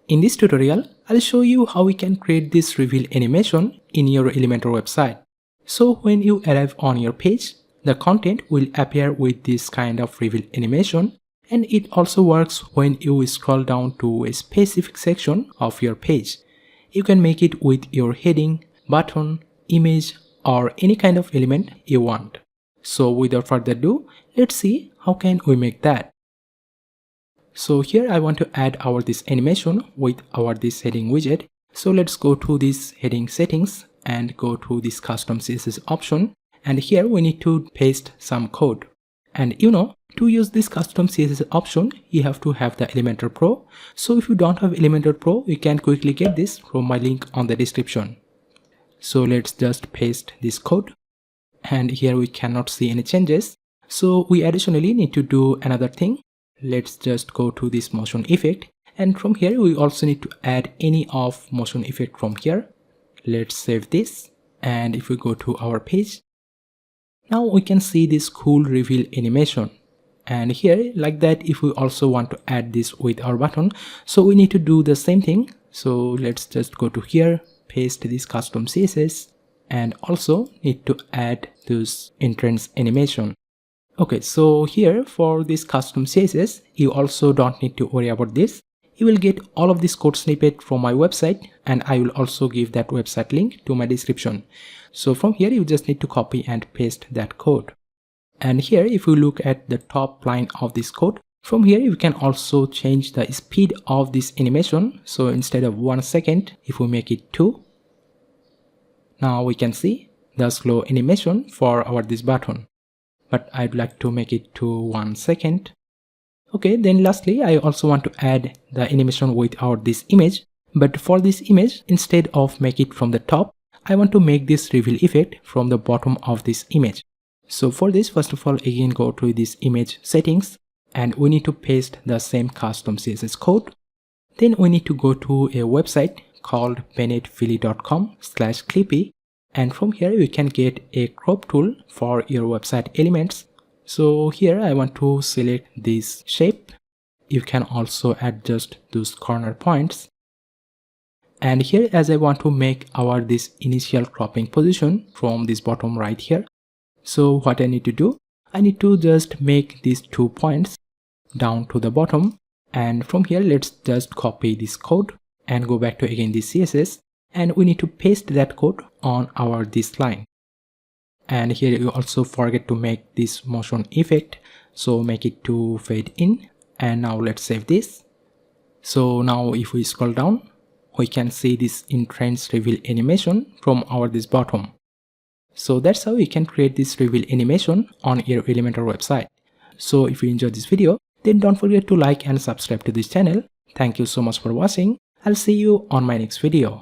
In this tutorial, I'll show you how we can create this reveal animation in your Elementor website. So when you arrive on your page, the content will appear with this kind of reveal animation, and it also works when you scroll down to a specific section of your page. You can make it with your heading, button, image, or any kind of element you want. So without further ado, let's see how can we make that. So here I want to add this animation with this heading widget. So let's go to this heading settings and go to this custom CSS option, and here we need to paste some code. And to use this custom CSS option, you have to have the Elementor Pro. So if you don't have Elementor Pro, you can quickly get this from my link on the description. So let's just paste this code, and here we cannot see any changes. So we additionally need to do another thing. Let's just go to this motion effect, and from here we also need to add any of motion effect from here. Let's save this, and if we go to our page, now we can see this cool reveal animation. And here like that, if we also want to add this with our button, so we need to do the same thing. So let's just go to here, paste this custom CSS, and also need to add this entrance animation. Okay, so here for this custom CSS, you also don't need to worry about this. You will get all of this code snippet from my website, and I will also give that website link to my description. So from here you just need to copy and paste that code. And here if you look at the top line of this code, from here you can also change the speed of this animation. So instead of 1 second, if we make it 2, now we can see the slow animation for this button. But I'd like to make it to 1 second. Okay, then lastly, I also want to add the animation with this image. But for this image, instead of make it from the top, I want to make this reveal effect from the bottom of this image. So for this, first of all, again go to this image settings, and we need to paste the same custom CSS code. Then we need to go to a website called bennettphilly.com/clippy. And from here you can get a crop tool for your website elements. So here I want to select this shape. You can also adjust those corner points. And here, as I want to make this initial cropping position from this bottom right here. So what I need to do, I need to just make these 2 points down to the bottom. And from here, let's just copy this code and go back to again this CSS. And we need to paste that code on this line. And here you also forget to make this motion effect, so make it to fade in. And now let's save this. So now if we scroll down, we can see this entrance reveal animation from this bottom. So that's how you can create this reveal animation on your Elementor website. So if you enjoyed this video, then don't forget to like and subscribe to this channel. Thank you so much for watching. I'll see you on my next video.